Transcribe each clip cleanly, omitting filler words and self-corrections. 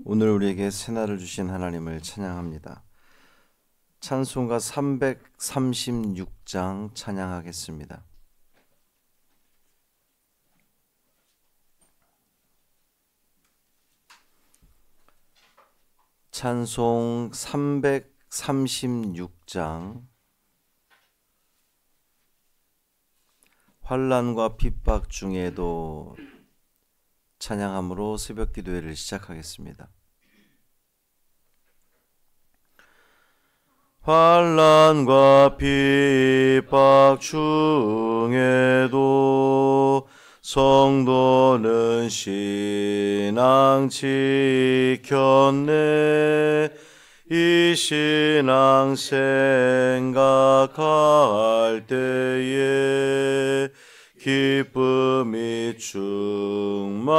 오늘 우리에게 새날을 주신 하나님을 찬양합니다. 찬송가 336장 찬양하겠습니다. 찬송 336장. 환난과 핍박 중에도 찬양함으로 새벽 기도회를 시작하겠습니다. 환난과 핍박 중에도 성도는 신앙 지켰네. 이 신앙 생각할 때에 기쁨이 충만하도다.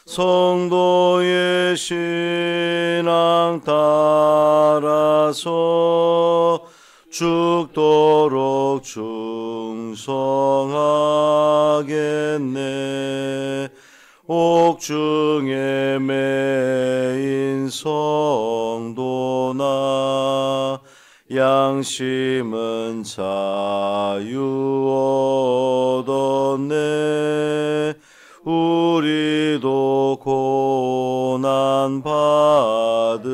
성도의 신앙 따라서 죽도록 충성하겠네. 옥중에 매인 성도나 양심은 자유 얻었네. 우리도 고난 받으면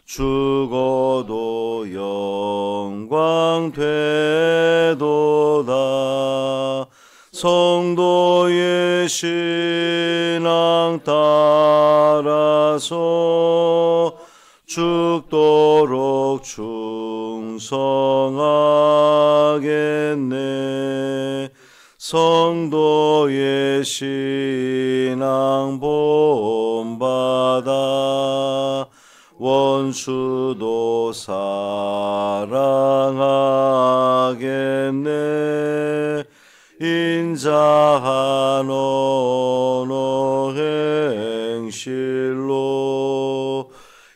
죽어도 영광 되도다. 성도의 신앙 따라서 죽도록 충성하겠네. 성도의 신앙 본받아 원수도 사랑하겠네. 인자한 언어 행실로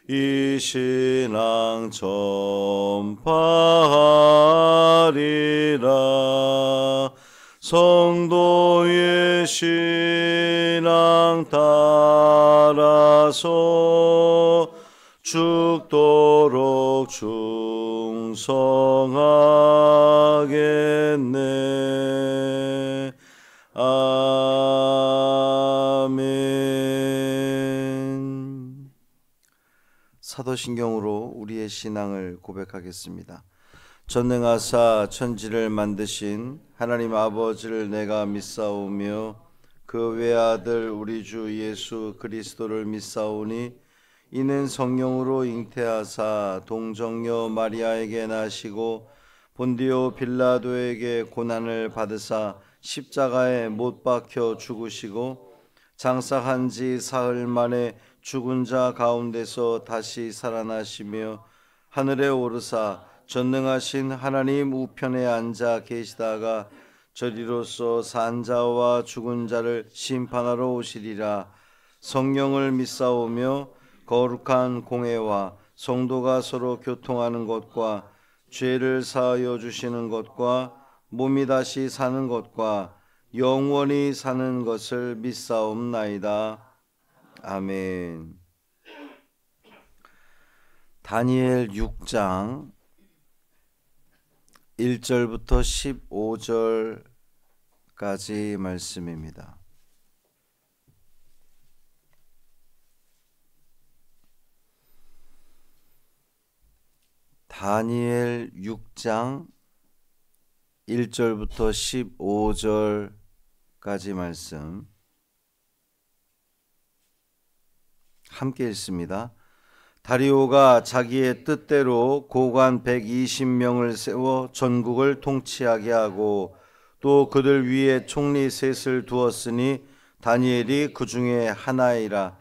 이 신앙 전파하리라. 성도의 신앙 따라서 죽도록 충성하겠네. 아멘. 사도신경으로 우리의 신앙을 고백하겠습니다. 전능하사 천지를 만드신 하나님 아버지를 내가 믿사오며 그 외아들 우리 주 예수 그리스도를 믿사오니 이는 성령으로 잉태하사 동정녀 마리아에게 나시고 본디오 빌라도에게 고난을 받으사 십자가에 못 박혀 죽으시고 장사한 지 사흘 만에 죽은 자 가운데서 다시 살아나시며 하늘에 오르사 전능하신 하나님 우편에 앉아 계시다가 저리로서 산 자와 죽은 자를 심판하러 오시리라. 성령을 믿사오며 거룩한 공회와 성도가 서로 교통하는 것과 죄를 사하여 주시는 것과 몸이 다시 사는 것과 영원히 사는 것을 믿사옵나이다. 아멘. 다니엘 6장 1절부터 15절까지 말씀입니다. 다니엘 6장 1절부터 15절까지 말씀 함께 읽습니다. 다리오가 자기의 뜻대로 고관 120명을 세워 전국을 통치하게 하고 또 그들 위에 총리 셋을 두었으니 다니엘이 그 중에 하나이라.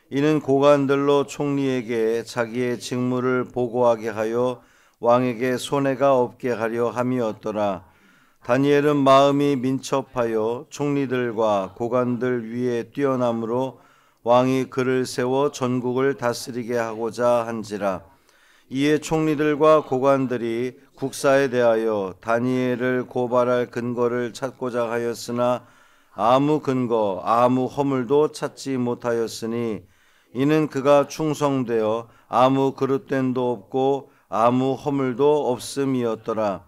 이는 고관들로 총리에게 자기의 직무를 보고하게 하여 왕에게 손해가 없게 하려 함이었더라. 다니엘은 마음이 민첩하여 총리들과 고관들 위에 뛰어남으로 왕이 그를 세워 전국을 다스리게 하고자 한지라. 이에 총리들과 고관들이 국사에 대하여 다니엘을 고발할 근거를 찾고자 하였으나 아무 근거 아무 허물도 찾지 못하였으니 이는 그가 충성되어 아무 그릇됨도 없고 아무 허물도 없음이었더라.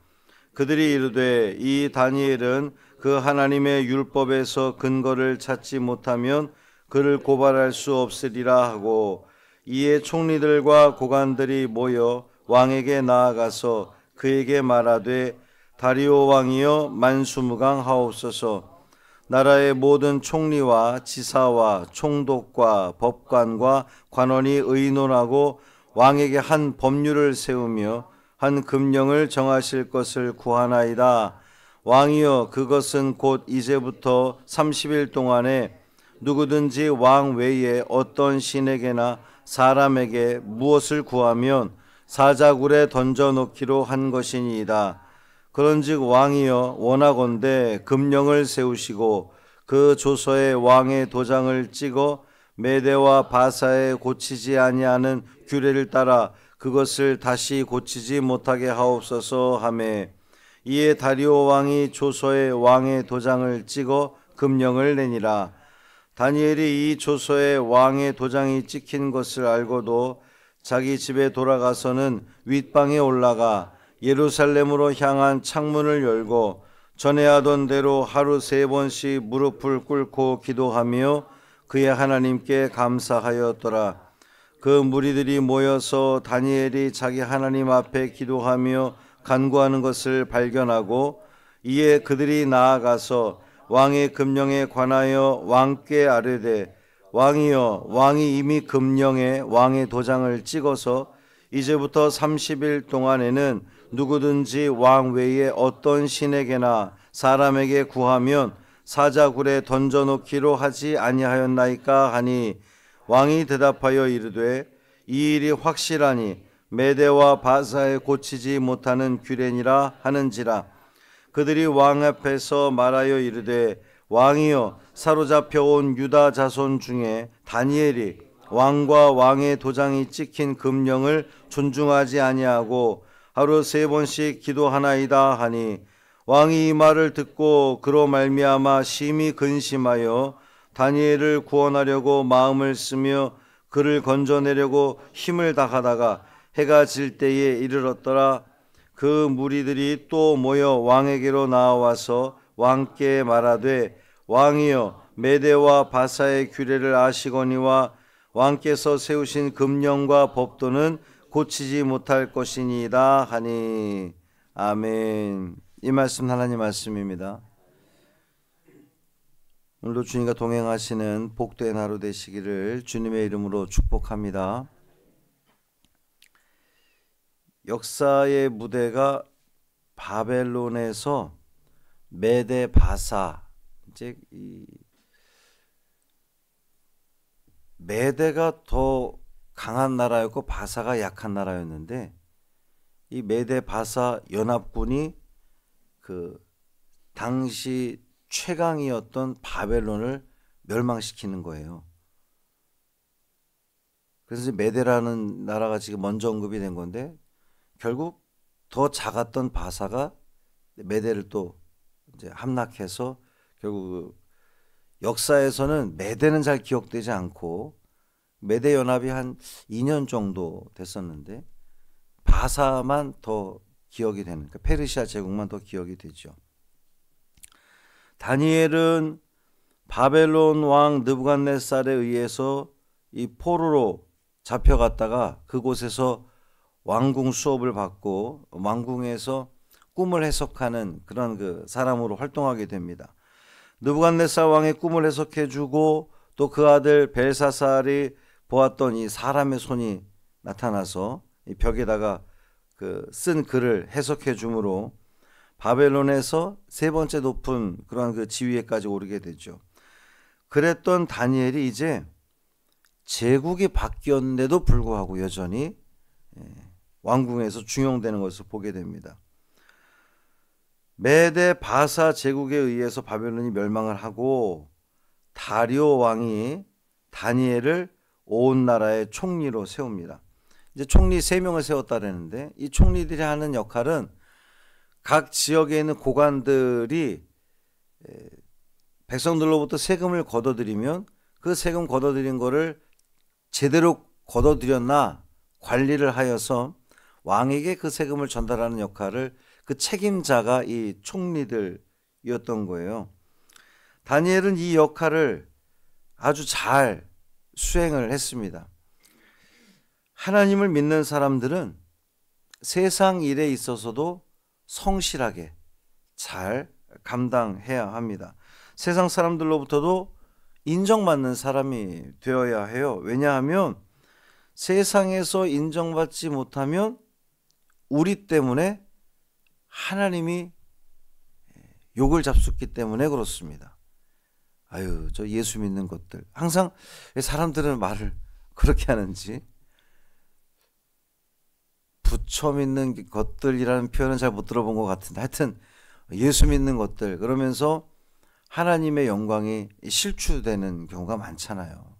그들이 이르되 이 다니엘은 그 하나님의 율법에서 근거를 찾지 못하면 그를 고발할 수 없으리라 하고, 이에 총리들과 고관들이 모여 왕에게 나아가서 그에게 말하되 다리오 왕이여 만수무강하옵소서. 나라의 모든 총리와 지사와 총독과 법관과 관원이 의논하고 왕에게 한 법률을 세우며 한 금령을 정하실 것을 구하나이다. 왕이여 그것은 곧 이제부터 30일 동안에 누구든지 왕 외에 어떤 신에게나 사람에게 무엇을 구하면 사자굴에 던져놓기로 한 것이니이다. 그런즉 왕이여 원하건대 금령을 세우시고 그 조서에 왕의 도장을 찍어 메대와 바사에 고치지 아니하는 규례를 따라 그것을 다시 고치지 못하게 하옵소서 하매, 이에 다리오 왕이 조서에 왕의 도장을 찍어 금령을 내니라. 다니엘이 이 조서에 왕의 도장이 찍힌 것을 알고도 자기 집에 돌아가서는 윗방에 올라가 예루살렘으로 향한 창문을 열고 전에 하던 대로 하루 3번씩 무릎을 꿇고 기도하며 그의 하나님께 감사하였더라. 그 무리들이 모여서 다니엘이 자기 하나님 앞에 기도하며 간구하는 것을 발견하고, 이에 그들이 나아가서 왕의 금령에 관하여 왕께 아뢰되 왕이여 왕이 이미 금령에 왕의 도장을 찍어서 이제부터 30일 동안에는 누구든지 왕 외에 어떤 신에게나 사람에게 구하면 사자굴에 던져놓기로 하지 아니하였나이까 하니, 왕이 대답하여 이르되 이 일이 확실하니 메대와 바사에 고치지 못하는 규례니라 하는지라. 그들이 왕 앞에서 말하여 이르되 왕이여 사로잡혀 온 유다 자손 중에 다니엘이 왕과 왕의 도장이 찍힌 금령을 존중하지 아니하고 하루 3번씩 기도하나이다 하니, 왕이 이 말을 듣고 그로 말미암아 심히 근심하여 다니엘을 구원하려고 마음을 쓰며 그를 건져내려고 힘을 다하다가 해가 질 때에 이르렀더라. 그 무리들이 또 모여 왕에게로 나와서 왕께 말하되 왕이여 메대와 바사의 규례를 아시거니와 왕께서 세우신 금령과 법도는 고치지 못할 것이니이다 하니. 아멘. 이 말씀 하나님 말씀입니다. 오늘도 주님과 동행하시는 복된 하루 되시기를 주님의 이름으로 축복합니다. 역사의 무대가 바벨론에서 메대 바사, 이제 이 메대가 더 강한 나라였고 바사가 약한 나라였는데, 이 메대 바사 연합군이 그 당시 최강이었던 바벨론을 멸망시키는 거예요. 그래서 메대라는 나라가 지금 먼저 언급이 된 건데, 결국 더 작았던 바사가 메대를 또 이제 함락해서 결국 역사에서는 메대는 잘 기억되지 않고 메대 연합이 한 2년 정도 됐었는데 바사만 더 기억이 되는, 그러니까 페르시아 제국만 더 기억이 되죠. 다니엘은 바벨론 왕 느부갓네살에 의해서 이 포로로 잡혀갔다가 그곳에서 왕궁 수업을 받고 왕궁에서 꿈을 해석하는 그런 그 사람으로 활동하게 됩니다. 느부갓네살 왕의 꿈을 해석해주고 또 그 아들 벨사살이 보았던 이 사람의 손이 나타나서 이 벽에다가 그 쓴 글을 해석해 주므로 바벨론에서 3번째 높은 그런 그 지위에까지 오르게 되죠. 그랬던 다니엘이 이제 제국이 바뀌었는데도 불구하고 여전히 왕궁에서 중용되는 것을 보게 됩니다. 메대 바사 제국에 의해서 바벨론이 멸망을 하고 다리오 왕이 다니엘을 온 나라의 총리로 세웁니다. 이제 총리 3명을 세웠다라는데, 이 총리들이 하는 역할은 각 지역에 있는 고관들이 백성들로부터 세금을 걷어들이면 그 세금 걷어들인 거를 제대로 걷어들였나 관리를 하여서 왕에게 그 세금을 전달하는 역할을 그 책임자가 이 총리들이었던 거예요. 다니엘은 이 역할을 아주 잘 수행을 했습니다. 하나님을 믿는 사람들은 세상 일에 있어서도 성실하게 잘 감당해야 합니다. 세상 사람들로부터도 인정받는 사람이 되어야 해요. 왜냐하면 세상에서 인정받지 못하면 우리 때문에 하나님이 욕을 잡숫기 때문에 그렇습니다. 아유, 저 예수 믿는 것들. 항상 왜 사람들은 말을 그렇게 하는지. 부처 믿는 것들이라는 표현은 잘 못 들어본 것 같은데 하여튼 예수 믿는 것들 그러면서 하나님의 영광이 실추되는 경우가 많잖아요.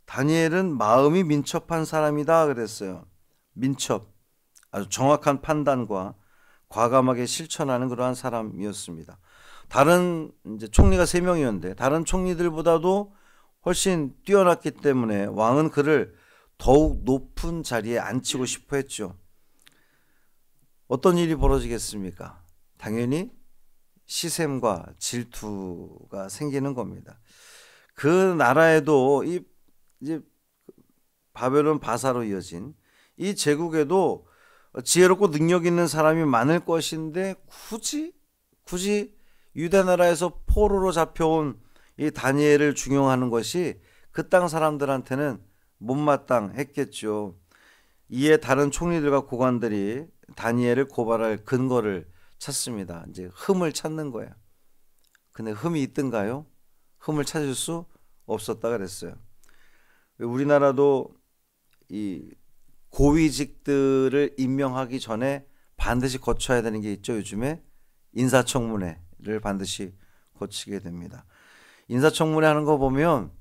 다니엘은 마음이 민첩한 사람이다 그랬어요. 민첩, 아주 정확한 판단과 과감하게 실천하는 그러한 사람이었습니다. 다른 이제 총리가 3명이었는데 다른 총리들보다도 훨씬 뛰어났기 때문에 왕은 그를 더욱 높은 자리에 앉히고 싶어 했죠. 어떤 일이 벌어지겠습니까? 당연히 시샘과 질투가 생기는 겁니다. 그 나라에도 이제 바벨론 바사로 이어진 이 제국에도 지혜롭고 능력 있는 사람이 많을 것인데 굳이 유대 나라에서 포로로 잡혀온 이 다니엘을 중용하는 것이 그 땅 사람들한테는 못마땅했겠죠. 이에 다른 총리들과 고관들이 다니엘을 고발할 근거를 찾습니다. 이제 흠을 찾는 거예요. 근데 흠이 있던가요? 흠을 찾을 수 없었다 그랬어요. 우리나라도 이 고위직들을 임명하기 전에 반드시 거쳐야 되는 게 있죠. 요즘에 인사청문회를 반드시 거치게 됩니다. 인사청문회 하는 거 보면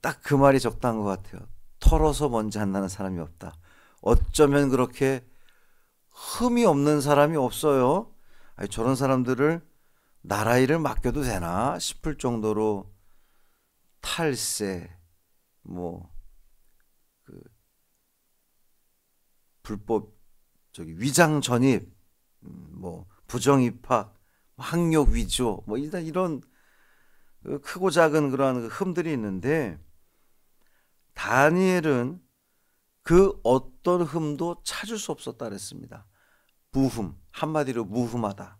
딱 그 말이 적당한 것 같아요. 털어서 먼지 안 나는 사람이 없다. 어쩌면 그렇게 흠이 없는 사람이 없어요. 아니, 저런 사람들을 나라 일을 맡겨도 되나 싶을 정도로 탈세, 불법 위장 전입, 부정 입학, 학력 위조, 이런 크고 작은 그러한 흠들이 있는데 다니엘은 그 어떤 흠도 찾을 수 없었다 그랬습니다. 무흠, 한마디로 무흠하다.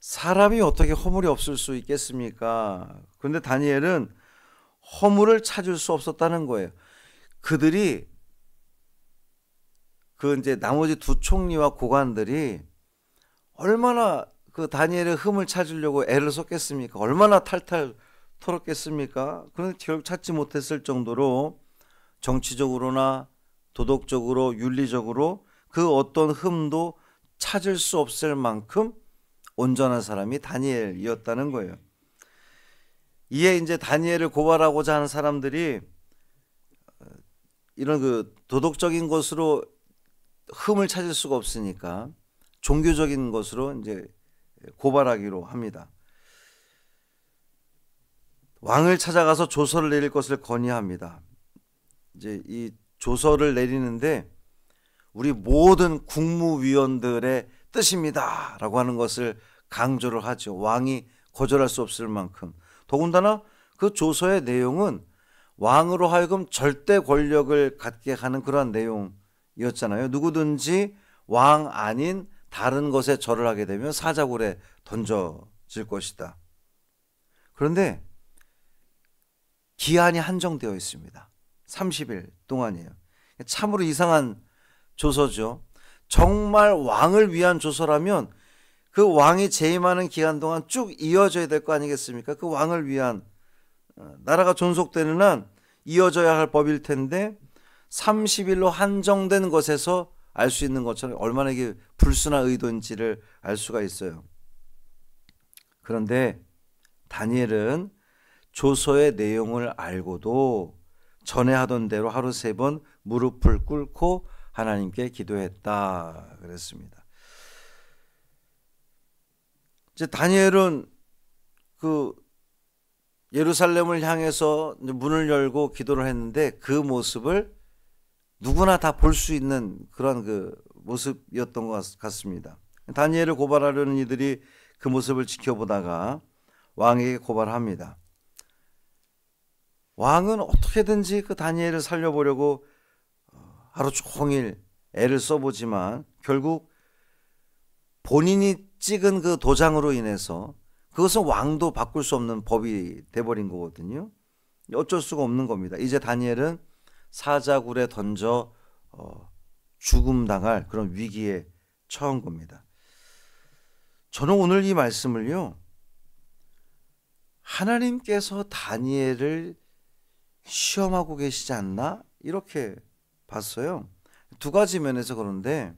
사람이 어떻게 허물이 없을 수 있겠습니까? 그런데 다니엘은 허물을 찾을 수 없었다는 거예요. 그들이 이제 나머지 두 총리와 고관들이 얼마나 그 다니엘의 흠을 찾으려고 애를 썼겠습니까? 얼마나 탈탈 털었겠습니까? 그런데 결국 찾지 못했을 정도로 정치적으로나 도덕적으로 윤리적으로 그 어떤 흠도 찾을 수 없을 만큼 온전한 사람이 다니엘이었다는 거예요. 이에 이제 다니엘을 고발하고자 하는 사람들이 이런 도덕적인 것으로 흠을 찾을 수가 없으니까 종교적인 것으로 이제 고발하기로 합니다. 왕을 찾아가서 조서를 내릴 것을 건의합니다. 이제 이 조서를 내리는데 우리 모든 국무위원들의 뜻입니다라고 하는 것을 강조를 하죠. 왕이 거절할 수 없을 만큼. 더군다나 그 조서의 내용은 왕으로 하여금 절대 권력을 갖게 하는 그러한 내용이었잖아요. 누구든지 왕 아닌 다른 것에 절을 하게 되면 사자굴에 던져질 것이다. 그런데 기한이 한정되어 있습니다. 30일 동안이에요. 참으로 이상한 조서죠. 정말 왕을 위한 조서라면 그 왕이 재임하는 기간 동안 쭉 이어져야 될 거 아니겠습니까? 그 왕을 위한 나라가 존속되는 한 이어져야 할 법일 텐데 30일로 한정된 것에서 알 수 있는 것처럼 얼마나 이게 불순한 의도인지를 알 수가 있어요. 그런데 다니엘은 조서의 내용을 알고도 전에 하던 대로 하루 3번 무릎을 꿇고 하나님께 기도했다 그랬습니다. 이제 다니엘은 그 예루살렘을 향해서 이제 문을 열고 기도를 했는데 그 모습을 누구나 다 볼 수 있는 그런 그 모습이었던 것 같습니다. 다니엘을 고발하려는 이들이 그 모습을 지켜보다가 왕에게 고발합니다. 왕은 어떻게든지 그 다니엘을 살려보려고 하루 종일 애를 써보지만 결국 본인이 찍은 그 도장으로 인해서 그것은 왕도 바꿀 수 없는 법이 돼버린 거거든요. 어쩔 수가 없는 겁니다. 이제 다니엘은 사자굴에 던져 죽음당할 그런 위기에 처한 겁니다. 저는 오늘 이 말씀을요, 하나님께서 다니엘을 시험하고 계시지 않나? 이렇게 봤어요. 두 가지 면에서 그런데,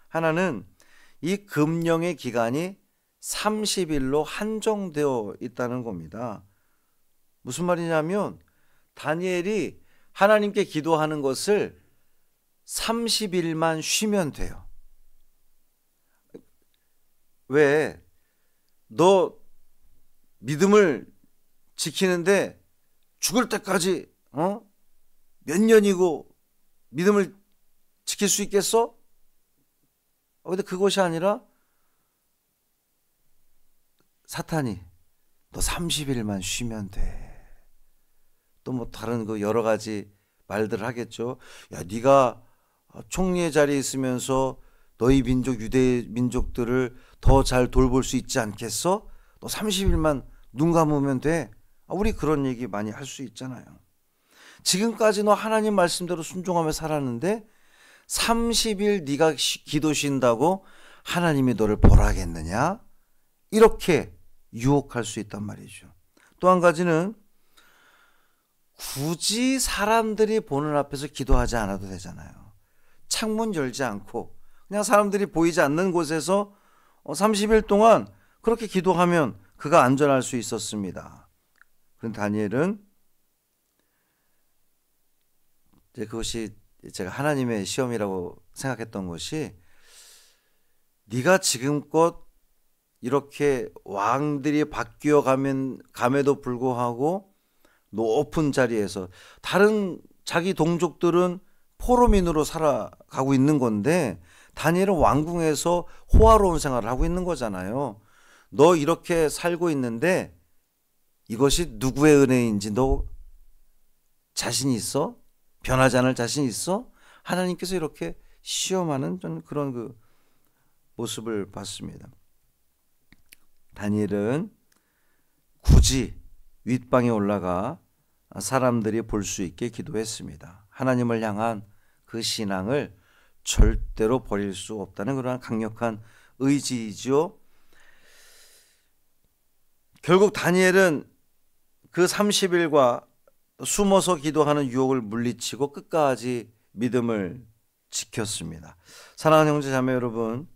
하나는 이 금령의 기간이 30일로 한정되어 있다는 겁니다. 무슨 말이냐면 다니엘이 하나님께 기도하는 것을 30일만 쉬면 돼요. 왜? 너 믿음을 지키는데 죽을 때까지 몇 년이고 믿음을 지킬 수 있겠어? 근데 그것이 아니라 사탄이 너 30일만 쉬면 돼. 또 뭐 다른 그 여러 가지 말들을 하겠죠. 야, 네가 총리의 자리에 있으면서 너희 민족, 유대 민족들을 더 잘 돌볼 수 있지 않겠어? 너 30일만 눈 감으면 돼. 우리 그런 얘기 많이 할 수 있잖아요. 지금까지 너 하나님 말씀대로 순종하며 살았는데 30일 네가 기도 쉰다고 하나님이 너를 보라겠느냐? 이렇게 유혹할 수 있단 말이죠. 또 한 가지는 굳이 사람들이 보는 앞에서 기도하지 않아도 되잖아요. 창문 열지 않고 그냥 사람들이 보이지 않는 곳에서 30일 동안 그렇게 기도하면 그가 안전할 수 있었습니다. 그런데 다니엘은 이제 그것이 제가 하나님의 시험이라고 생각했던 것이, 네가 지금껏 이렇게 왕들이 바뀌어 감에도 불구하고 높은 자리에서 다른 자기 동족들은 포로민으로 살아가고 있는 건데 다니엘은 왕궁에서 호화로운 생활을 하고 있는 거잖아요. 너 이렇게 살고 있는데 이것이 누구의 은혜인지 너 자신 있어? 변하지 않을 자신 있어? 하나님께서 이렇게 시험하는 그런 그 모습을 봤습니다. 다니엘은 굳이 윗방에 올라가 사람들이 볼 수 있게 기도했습니다. 하나님을 향한 그 신앙을 절대로 버릴 수 없다는 그러한 강력한 의지이죠. 결국 다니엘은 그 30일과 숨어서 기도하는 유혹을 물리치고 끝까지 믿음을 지켰습니다. 사랑하는 형제 자매 여러분,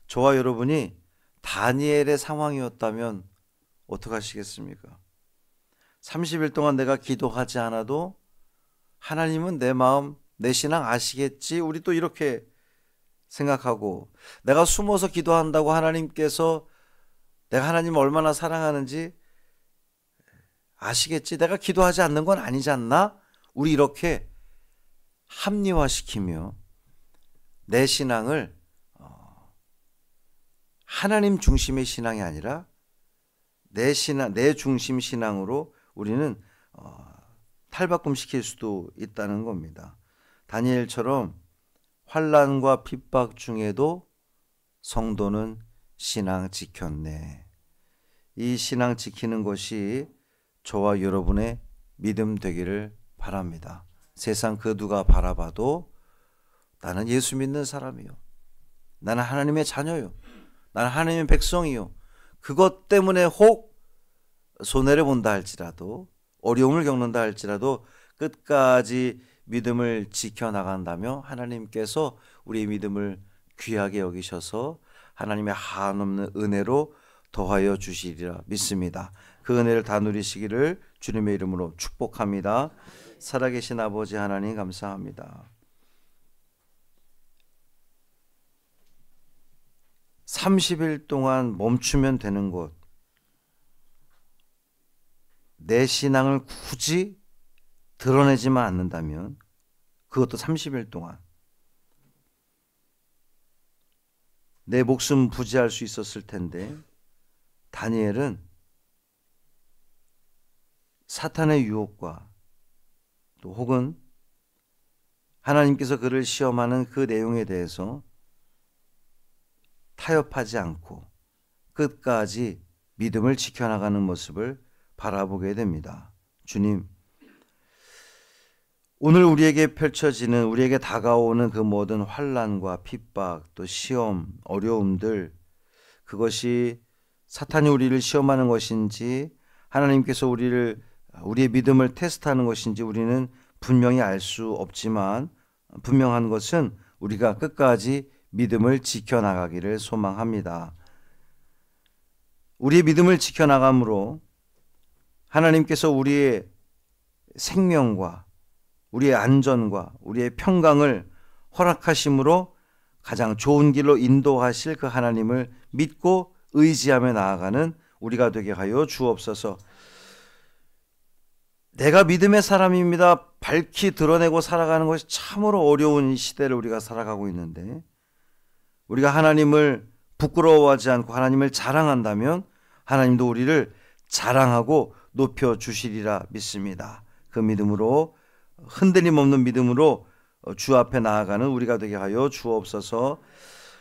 저와 여러분이 다니엘의 상황이었다면 어떡하시겠습니까? 30일 동안 내가 기도하지 않아도 하나님은 내 마음, 내 신앙 아시겠지? 우리 또 이렇게 생각하고, 내가 숨어서 기도한다고 하나님께서 내가 하나님을 얼마나 사랑하는지 아시겠지? 내가 기도하지 않는 건 아니지 않나? 우리 이렇게 합리화시키며 내 신앙을 하나님 중심의 신앙이 아니라 내 중심 신앙으로 우리는 탈바꿈시킬 수도 있다는 겁니다. 다니엘처럼 환난과 핍박 중에도 성도는 신앙 지켰네. 이 신앙 지키는 것이 저와 여러분의 믿음 되기를 바랍니다. 세상 그 누가 바라봐도 나는 예수 믿는 사람이요, 나는 하나님의 자녀요, 나는 하나님의 백성이요, 그것 때문에 혹 손해를 본다 할지라도, 어려움을 겪는다 할지라도 끝까지 믿음을 지켜나간다며 하나님께서 우리의 믿음을 귀하게 여기셔서 하나님의 한없는 은혜로 더하여 주시리라 믿습니다. 그 은혜를 다 누리시기를 주님의 이름으로 축복합니다. 살아계신 아버지 하나님 감사합니다. 30일 동안 멈추면 되는 곳, 내 신앙을 굳이 드러내지만 않는다면 그것도 30일 동안 내 목숨 부지할 수 있었을 텐데, 다니엘은 사탄의 유혹과 또 혹은 하나님께서 그를 시험하는 그 내용에 대해서 타협하지 않고 끝까지 믿음을 지켜나가는 모습을 바라보게 됩니다. 주님, 오늘 우리에게 펼쳐지는, 우리에게 다가오는 그 모든 환난과 핍박, 또 시험, 어려움들, 그것이 사탄이 우리를 시험하는 것인지 하나님께서 우리의 믿음을 테스트하는 것인지 우리는 분명히 알 수 없지만, 분명한 것은 우리가 끝까지 믿음을 지켜나가기를 소망합니다. 우리의 믿음을 지켜나감으로 하나님께서 우리의 생명과 우리의 안전과 우리의 평강을 허락하심으로 가장 좋은 길로 인도하실 그 하나님을 믿고 의지하며 나아가는 우리가 되게 하여 주옵소서. 내가 믿음의 사람입니다. 밝히 드러내고 살아가는 것이 참으로 어려운 이 시대를 우리가 살아가고 있는데, 우리가 하나님을 부끄러워하지 않고 하나님을 자랑한다면 하나님도 우리를 자랑하고 높여주시리라 믿습니다. 그 믿음으로, 흔들림 없는 믿음으로 주 앞에 나아가는 우리가 되게 하여 주옵소서.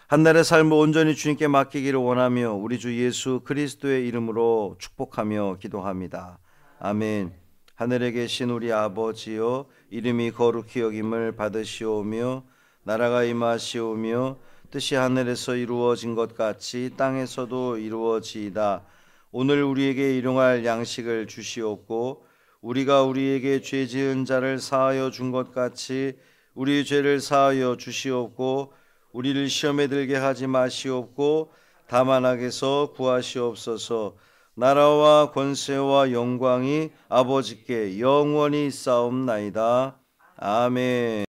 한 날의 삶을 온전히 주님께 맡기기를 원하며 우리 주 예수 그리스도의 이름으로 축복하며 기도합니다. 아멘. 하늘에 계신 우리 아버지여, 이름이 거룩히 여김을 받으시오며 나라가 임하시오며 뜻이 하늘에서 이루어진 것 같이 땅에서도 이루어지이다. 오늘 우리에게 일용할 양식을 주시옵고 우리가 우리에게 죄 지은 자를 사하여 준 것 같이 우리 죄를 사하여 주시옵고 우리를 시험에 들게 하지 마시옵고 다만 악에서 구하시옵소서. 나라와 권세와 영광이 아버지께 영원히 있사옵나이다. 아멘.